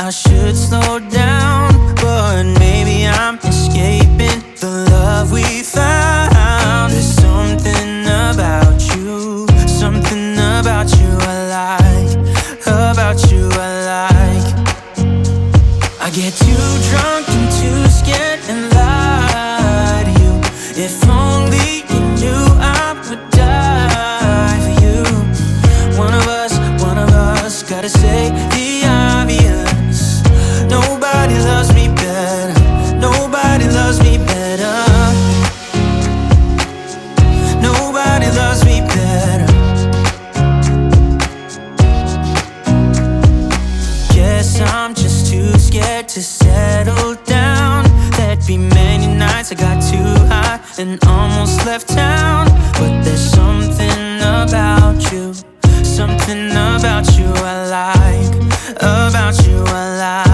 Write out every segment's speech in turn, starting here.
I should slow down, but maybe I'm escaping the love we found. There's something about you, something about you I like, about you I like. I get too drunk and too scared and lie to you. If only you knew I would die for you. One of us gotta say the obvious. Nobody loves me better, nobody loves me better. Nobody loves me better. Guess I'm just too scared to settle down. There'd be many nights I got too high and almost left town. But there's something about you, something about you I like, about you I like.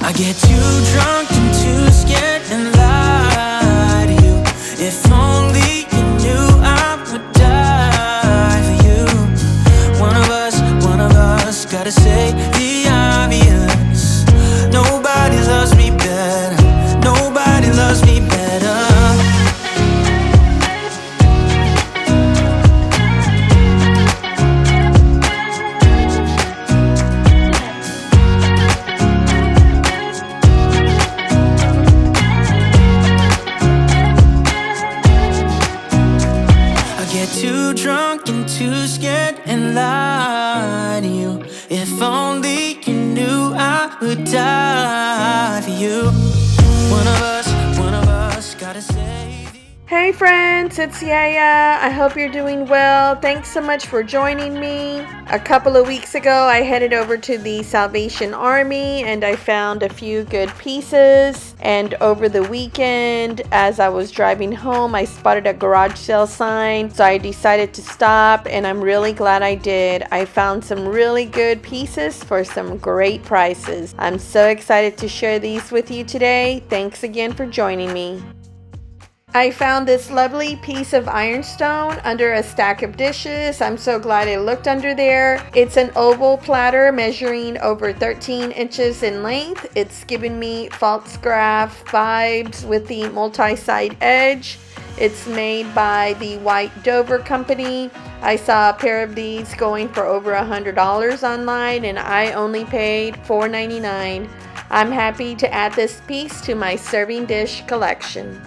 I get too drunk and too scared and lie to you. If only you knew I would die for you. One of us gotta say the obvious. Nobody loves me better, nobody loves me better. Too drunk and too scared and lie to you. If only you knew I would die for you. One of us gotta say. Hey friends, it's Yaya. I hope you're doing well. Thanks so much for joining me. A couple of weeks ago, I headed over to the Salvation Army and I found a few good pieces. And over the weekend, as I was driving home, I spotted a garage sale sign. So I decided to stop and I'm really glad I did. I found some really good pieces for some great prices. I'm so excited to share these with you today. Thanks again for joining me. I found this lovely piece of ironstone under a stack of dishes. I'm so glad I looked under there. It's an oval platter measuring over 13 inches in length. It's giving me false-graph vibes with the multi-side edge. It's made by the White Dover Company. I saw a pair of these going for over $100 online and I only paid $4.99. I'm happy to add this piece to my serving dish collection.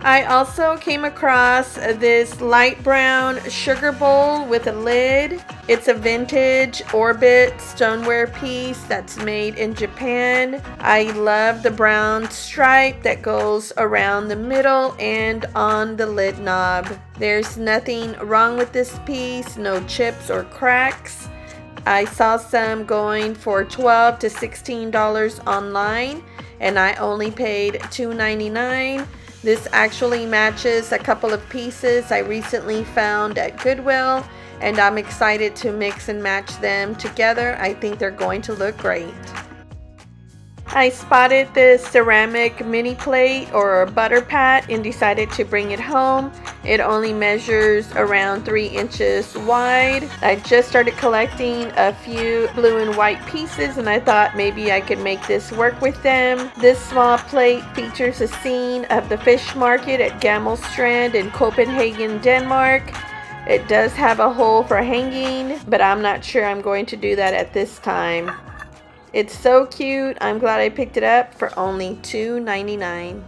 I also came across this light brown sugar bowl with a lid. It's a vintage orbit stoneware piece that's made in Japan. I love the brown stripe that goes around the middle and on the lid knob. There's nothing wrong with this piece, no chips or cracks. I saw some going for $12 to $16 online and I only paid $2.99. This actually matches a couple of pieces I recently found at Goodwill, and I'm excited to mix and match them together. I think they're going to look great. I spotted this ceramic mini plate or butter pat and decided to bring it home. It only measures around 3 inches wide. I just started collecting a few blue and white pieces and I thought maybe I could make this work with them. This small plate features a scene of the fish market at Gammelstrand in Copenhagen, Denmark. It does have a hole for hanging, but I'm not sure I'm going to do that at this time. It's so cute. I'm glad I picked it up for only $2.99.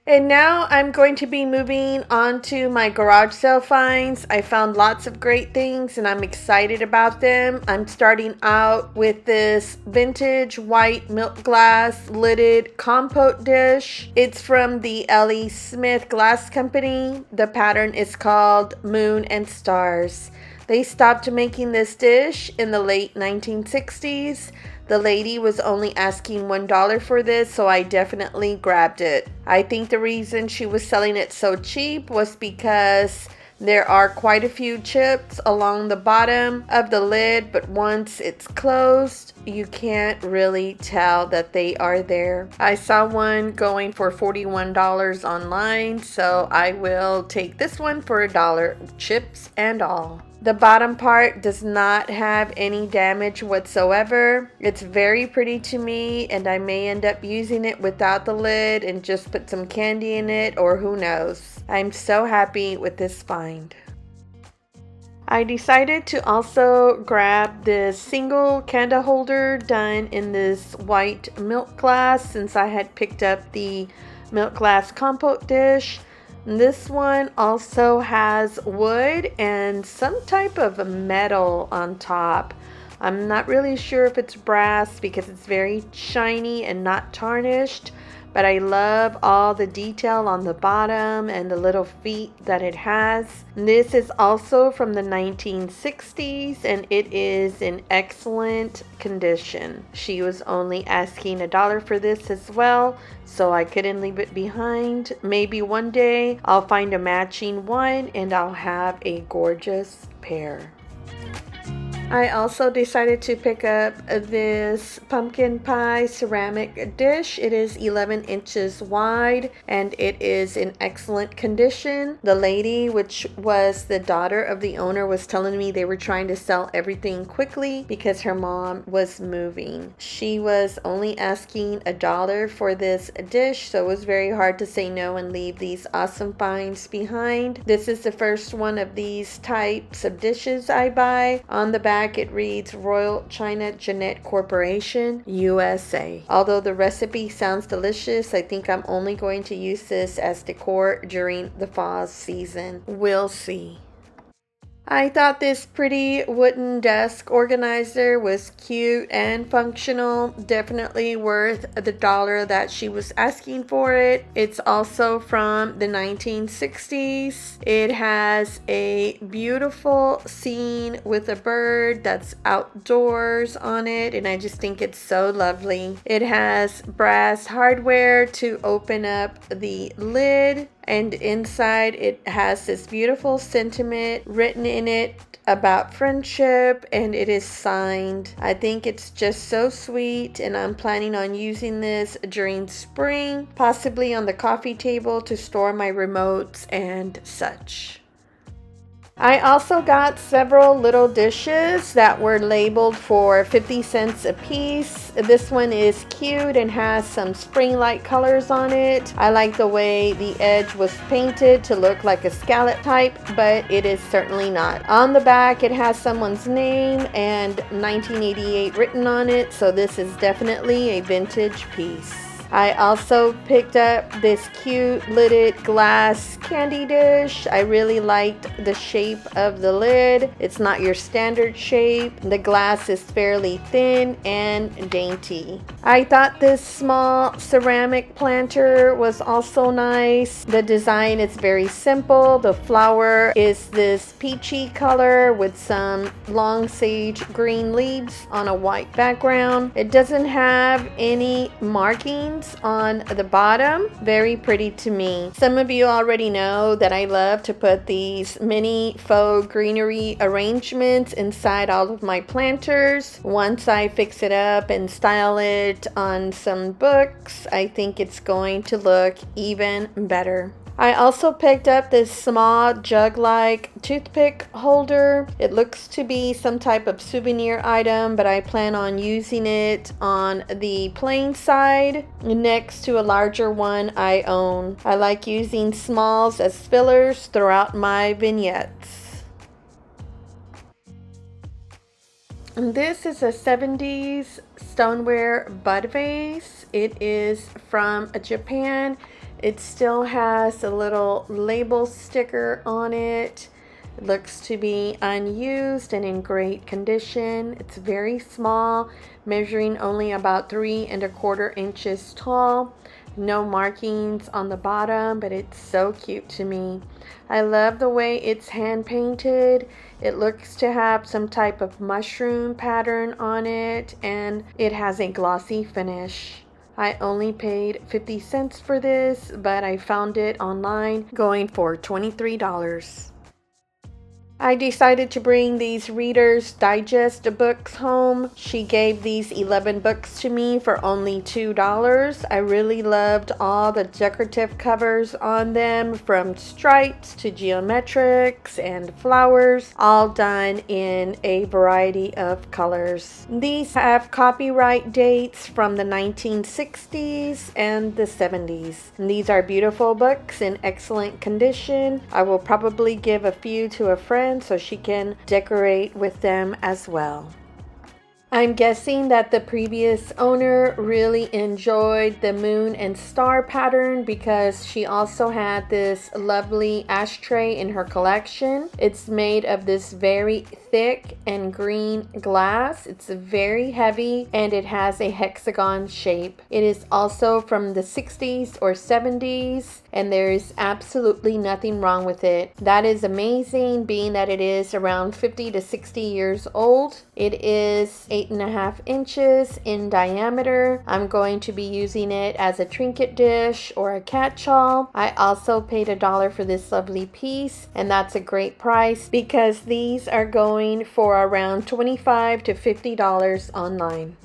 And now I'm going to be moving on to my garage sale finds. I found lots of great things and I'm excited about them. I'm starting out with this vintage white milk glass lidded compote dish. It's from the L.E. Smith Glass Company. The pattern is called Moon and Stars. They stopped making this dish in the late 1960s. The lady was only asking $1 for this, so I definitely grabbed it. I think the reason she was selling it so cheap was because there are quite a few chips along the bottom of the lid, but once it's closed, you can't really tell that they are there. I saw one going for $41 online, so I will take this one for $1, chips and all. The bottom part does not have any damage whatsoever. It's very pretty to me, and I may end up using it without the lid and just put some candy in it, or who knows. I'm so happy with this find. I decided to also grab this single candle holder done in this white milk glass since I had picked up the milk glass compote dish. This one also has wood and some type of metal on top. I'm not really sure if it's brass because it's very shiny and not tarnished, but I love all the detail on the bottom and the little feet that it has. This is also from the 1960s and it is in excellent condition. She was only asking $1 for this as well, so I couldn't leave it behind. Maybe one day I'll find a matching one and I'll have a gorgeous pair. I also decided to pick up this pumpkin pie ceramic dish. It is 11 inches wide and it is in excellent condition. The lady, which was the daughter of the owner, was telling me they were trying to sell everything quickly because her mom was moving. She was only asking $1 for this dish, so it was very hard to say no and leave these awesome finds behind. This is the first one of these types of dishes I buy. On the back it reads Royal China Jeanette Corporation, USA. Although the recipe sounds delicious, I think I'm only going to use this as decor during the fall season. We'll see. I thought this pretty wooden desk organizer was cute and functional. Definitely worth the $1 that she was asking for it. It's also from the 1960s. It has a beautiful scene with a bird that's outdoors on it, and I just think it's so lovely. It has brass hardware to open up the lid. And inside it has this beautiful sentiment written in it about friendship, and it is signed. I think it's just so sweet, and I'm planning on using this during spring, possibly on the coffee table to store my remotes and such. I also got several little dishes that were labeled for 50 cents a piece. This one is cute and has some spring-like colors on it. I like the way the edge was painted to look like a scallop type, but it is certainly not. On the back it has someone's name and 1988 written on it, so this is definitely a vintage piece. I also picked up this cute lidded glass candy dish. I really liked the shape of the lid. It's not your standard shape. The glass is fairly thin and dainty. I thought this small ceramic planter was also nice. The design is very simple. The flower is this peachy color with some long sage green leaves on a white background. It doesn't have any markings on the bottom. Very pretty to me. Some of you already know that I love to put these mini faux greenery arrangements inside all of my planters. Once I fix it up and style it on some books, I think it's going to look even better. I also picked up this small jug-like toothpick holder. It looks to be some type of souvenir item, but I plan on using it on the plain side next to a larger one I own. I like using smalls as fillers throughout my vignettes. And this is a 70s stoneware bud vase. It is from Japan. It still has a little label sticker on it. It looks to be unused and in great condition. It's very small, measuring only about 3¼ inches tall. No markings on the bottom, but it's so cute to me. I love the way it's hand painted. It looks to have some type of mushroom pattern on it, and it has a glossy finish. I only paid 50 cents for this, but I found it online going for $23. I decided to bring these Reader's Digest books home. She gave these 11 books to me for only $2. I really loved all the decorative covers on them, from stripes to geometrics and flowers, all done in a variety of colors. These have copyright dates from the 1960s and the 70s. And these are beautiful books in excellent condition. I will probably give a few to a friend so she can decorate with them as well. I'm guessing that the previous owner really enjoyed the moon and star pattern because she also had this lovely ashtray in her collection. It's made of this very thick and green glass. It's very heavy and it has a hexagon shape. It is also from the 60s or 70s and there is absolutely nothing wrong with it. That is amazing, being that it is around 50 to 60 years old. It is 8.5 inches in diameter. I'm going to be using it as a trinket dish or a catch-all. I also paid $1 for this lovely piece, and that's a great price because these are going for around $25 to $50 online.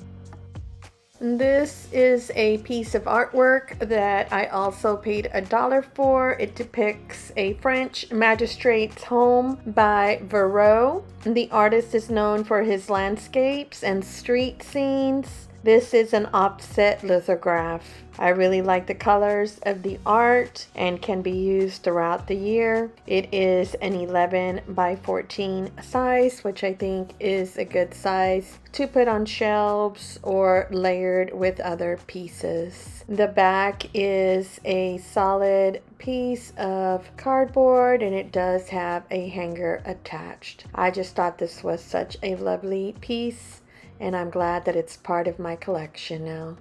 This is a piece of artwork that I also paid $1 for. It depicts a French magistrate's home by Verreau. The artist is known for his landscapes and street scenes. This is an offset lithograph. I really like the colors of the art and can be used throughout the year. It is an 11 by 14 size, which I think is a good size to put on shelves or layered with other pieces. The back is a solid piece of cardboard and it does have a hanger attached. I just thought this was such a lovely piece and I'm glad that it's part of my collection now.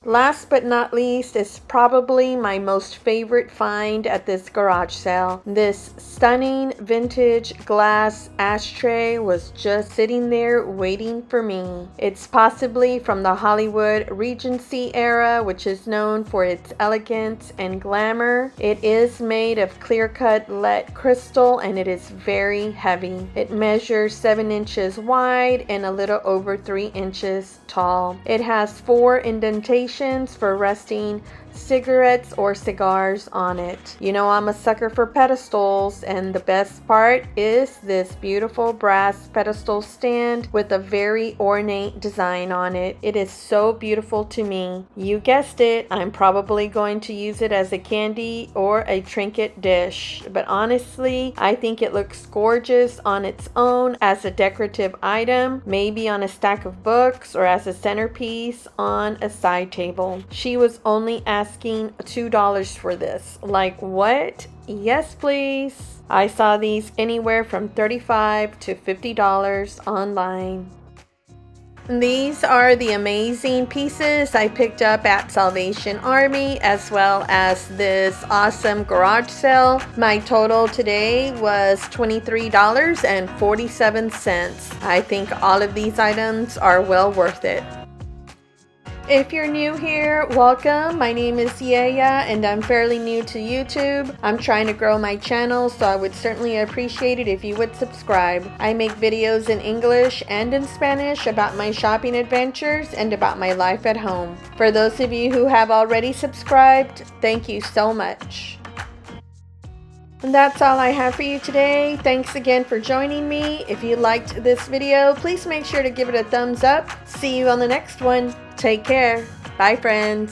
Last but not least is probably my most favorite find at this garage sale. This stunning vintage glass ashtray was just sitting there waiting for me. It's possibly from the Hollywood Regency era, which is known for its elegance and glamour. It is made of clear-cut lead crystal and it is very heavy. It measures 7 inches wide and a little over 3 inches tall. It has 4 indentations for resting cigarettes or cigars on it. You know I'm a sucker for pedestals, and the best part is this beautiful brass pedestal stand with a very ornate design on it. It is so beautiful to me. You guessed it, I'm probably going to use it as a candy or a trinket dish, but honestly I think it looks gorgeous on its own as a decorative item, maybe on a stack of books or as a centerpiece on a side table. She was only asking $2 for this. Like what? Yes, please. I saw these anywhere from $35 to $50 online. These are the amazing pieces I picked up at Salvation Army, as well as this awesome garage sale. My total today was $23.47. I think all of these items are well worth it. If you're new here, welcome. My name is Yaya and I'm fairly new to YouTube. I'm trying to grow my channel, so I would certainly appreciate it if you would subscribe. I make videos in English and in Spanish about my shopping adventures and about my life at home. For those of you who have already subscribed, thank you so much. And that's all I have for you today. Thanks again for joining me. If you liked this video, please make sure to give it a thumbs up. See you on the next one. Take care. Bye, friends.